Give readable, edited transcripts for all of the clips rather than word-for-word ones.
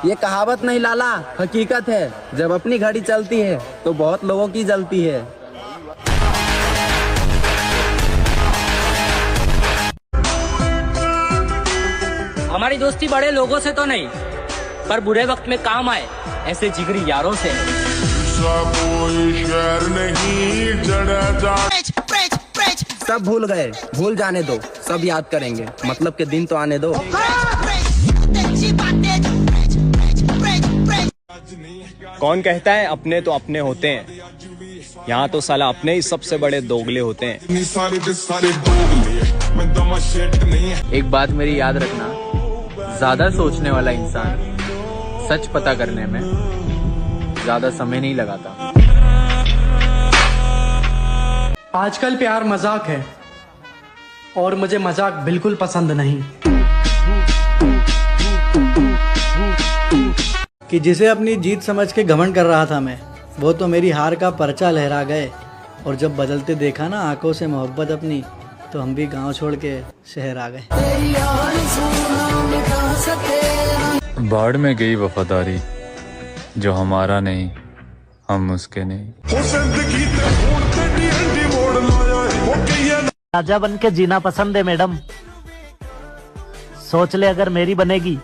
ये कहावत नहीं लाला, हकीकत है। जब अपनी घड़ी चलती है तो बहुत लोगों की जलती है। हमारी दोस्ती बड़े लोगों से तो नहीं, पर बुरे वक्त में काम आए ऐसे जिगरी यारों से। कोई शहर नहीं सब भूल गए, भूल जाने दो, सब याद करेंगे, मतलब के दिन तो आने दो। कौन कहता है अपने तो अपने होते हैं, यहाँ तो साला अपने ही सबसे बड़े दोगले होते हैं। एक बात मेरी याद रखना, ज्यादा सोचने वाला इंसान सच पता करने में ज्यादा समय नहीं लगाता। आजकल प्यार मजाक है और मुझे मजाक बिल्कुल पसंद नहीं। कि जिसे अपनी जीत समझ के घमंड कर रहा था मैं, वो तो मेरी हार का पर्चा लहरा गए। और जब बदलते देखा ना आंखों से मोहब्बत अपनी, तो हम भी गांव छोड़ के शहर आ गए। बाढ़ में गई वफादारी, जो हमारा नहीं हम उसके नहीं। राजा बन के जीना पसंद है मैडम, सोच ले अगर मेरी बनेगी,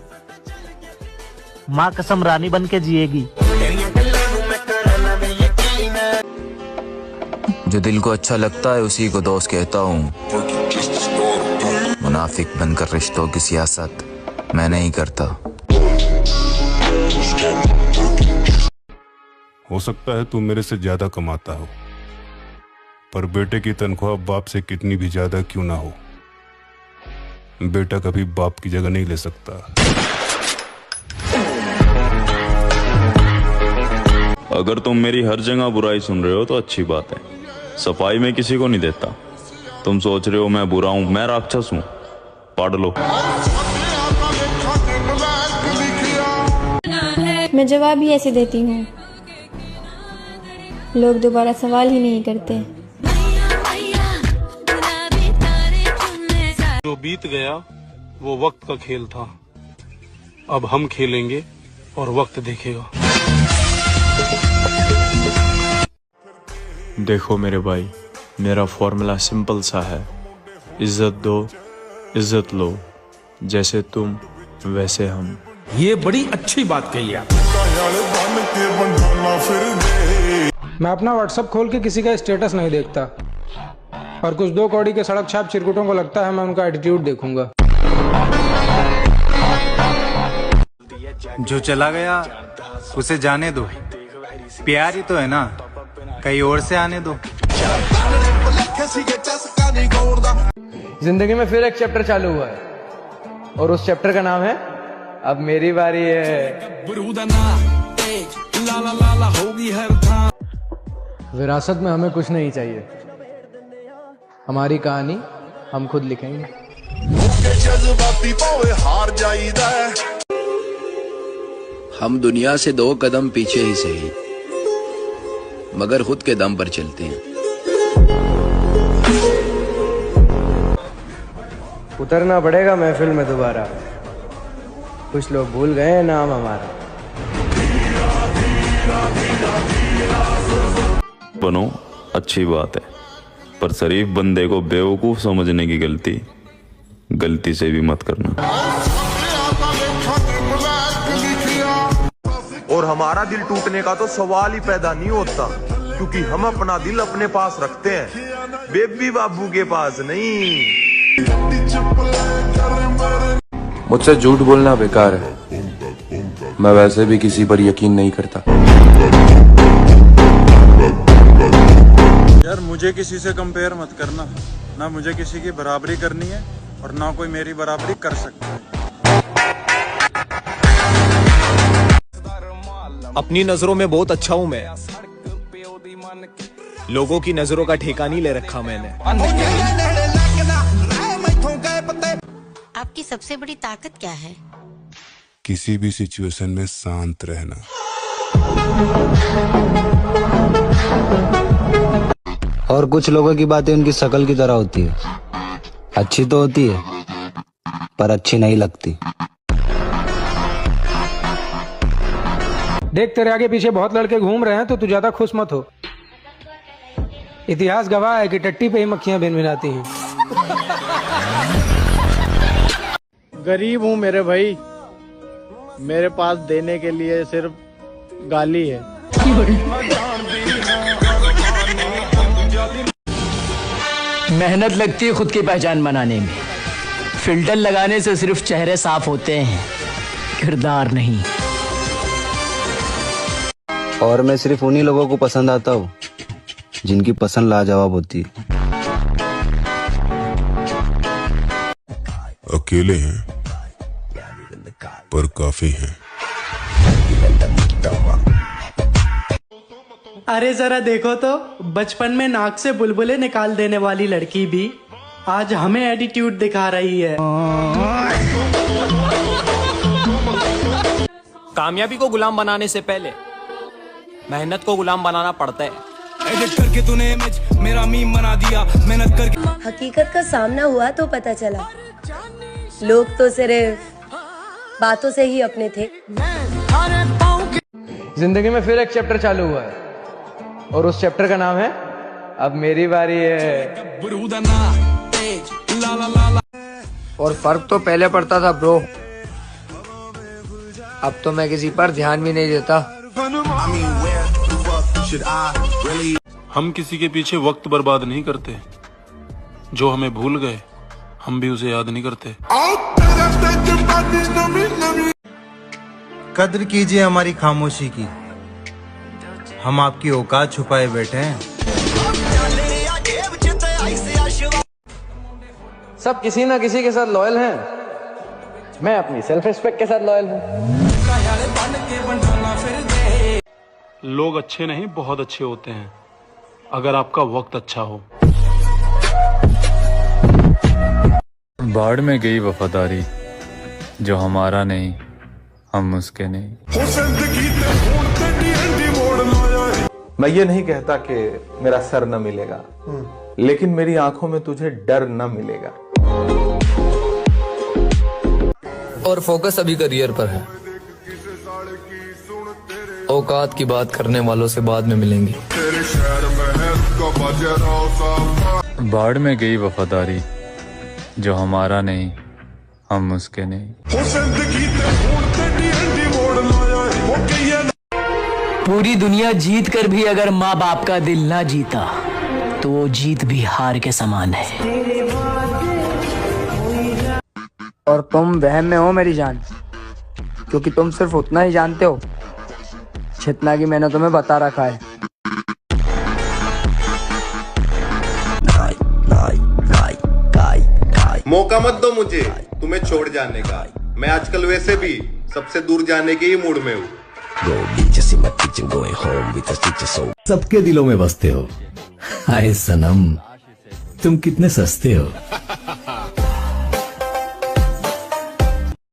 माँ कसम रानी बन के जिएगी। जो दिल को अच्छा लगता है उसी को दोस्त कहता हूँ। मुनाफिक बनकर रिश्तों की सियासत मैं नहीं करता। हो सकता है तू मेरे से ज्यादा कमाता हो, पर बेटे की तनख्वाह बाप से कितनी भी ज्यादा क्यों ना हो, बेटा कभी बाप की जगह नहीं ले सकता। अगर तुम मेरी हर जगह बुराई सुन रहे हो तो अच्छी बात है। सफाई में किसी को नहीं देता। तुम सोच रहे हो मैं बुरा हूं, मैं राक्षस हूं, पढ़ लो। मैं जवाब ही ऐसे देती हूँ, लोग दोबारा सवाल ही नहीं करते। जो बीत गया वो वक्त का खेल था, अब हम खेलेंगे और वक्त देखेगा। देखो मेरे भाई, मेरा फॉर्मूला सिंपल सा है, इज्जत दो इज्जत लो, जैसे तुम वैसे हम। ये बड़ी अच्छी बात कही आप। मैं अपना व्हाट्सएप खोल के किसी का स्टेटस नहीं देखता, और कुछ 2 कौड़ी के सड़क छाप चिरकुटों को लगता है मैं उनका एटीट्यूड देखूंगा। जो चला गया उसे जाने दो, प्यार ही तो है ना, कहीं और से आने दो। जिंदगी में फिर एक चैप्टर चालू हुआ है, और उस चैप्टर का नाम है अब मेरी बारी है। विरासत में हमें कुछ नहीं चाहिए, हमारी कहानी हम खुद लिखेंगे। हम दुनिया से 2 कदम पीछे ही सही, मगर खुद के दम पर चलते हैं। उतरना पड़ेगा महफिल में दोबारा, कुछ लोग भूल गए नाम हमारा। बनो, अच्छी बात है, पर शरीफ बंदे को बेवकूफ समझने की गलती से भी मत करना। और हमारा दिल टूटने का तो सवाल ही पैदा नहीं होता, क्योंकि हम अपना दिल अपने पास रखते हैं, बेबी बाबू के पास नहीं। मुझसे झूठ बोलना बेकार है, मैं वैसे भी किसी पर यकीन नहीं करता। यार मुझे किसी से कंपेयर मत करना, ना मुझे किसी की बराबरी करनी है और ना कोई मेरी बराबरी कर सकता है। अपनी नजरों में बहुत अच्छा हूं मैं, लोगों की नजरों का ठेका नहीं ले रखा मैंने। आपकी सबसे बड़ी ताकत क्या है? किसी भी सिचुएशन में शांत रहना। और कुछ लोगों की बातें उनकी शक्ल की तरह होती है, अच्छी तो होती है पर अच्छी नहीं लगती। देख तेरे आगे पीछे बहुत लड़के घूम रहे हैं तो तू ज्यादा खुश मत हो। इतिहास गवाह है कि टट्टी पे ही मक्खियां भिनभिनाती हैं। गरीब हूँ मेरे भाई, मेरे पास देने के लिए सिर्फ गाली है। मेहनत लगती है खुद की पहचान बनाने में। फिल्टर लगाने से सिर्फ चेहरे साफ होते हैं, किरदार नहीं। और मैं सिर्फ उन्हीं लोगों को पसंद आता हूँ जिनकी पसंद लाजवाब होती है। अकेले हैं पर काफी हैं। अरे जरा देखो तो, बचपन में नाक से बुलबुले निकाल देने वाली लड़की भी आज हमें एटीट्यूड दिखा रही है। कामयाबी को गुलाम बनाने से पहले मेहनत को गुलाम बनाना पड़ता है। एडिट करके तूने इमेज मेरा मीम बना दिया, मेहनत करके। हकीकत का सामना हुआ तो पता चला, लोग तो सिर्फ बातों से ही अपने थे। जिंदगी में फिर एक चैप्टर चालू हुआ है और उस चैप्टर का नाम है अब मेरी बारी है। और फर्क तो पहले पड़ता था ब्रो, अब तो मैं किसी पर ध्यान भी नहीं देता। हम किसी के पीछे वक्त बर्बाद नहीं करते, जो हमें भूल गए हम भी उसे याद नहीं करते। कद्र कीजिए हमारी खामोशी की, हम आपकी औकात छुपाए बैठे हैं। सब किसी ना किसी के साथ लॉयल हैं, मैं अपनी सेल्फ रिस्पेक्ट के साथ लॉयल हूँ। लोग अच्छे नहीं बहुत अच्छे होते हैं अगर आपका वक्त अच्छा हो। बाढ़ में गई वफादारी, जो हमारा नहीं हम उसके नहीं। मैं ये नहीं कहता कि मेरा सर न मिलेगा, लेकिन मेरी आंखों में तुझे डर न मिलेगा। और फोकस अभी करियर पर है, औकात की बात करने वालों से बाद में मिलेंगे। बाढ़ में गई वफादारी, जो हमारा नहीं हम उसके नहीं। पूरी दुनिया जीत कर भी अगर माँ बाप का दिल ना जीता तो वो जीत भी हार के समान है। और तुम वहम में हो मेरी जान, क्योंकि तुम सिर्फ उतना ही जानते हो जितना कि मैंने तुम्हें बता रखा है। मौका मत दो मुझे तुम्हें छोड़ जाने का, मैं आजकल वैसे भी सबसे दूर जाने के ही मूड में हूँ। सबके दिलों में बसते हो, हाय सनम तुम कितने सस्ते हो।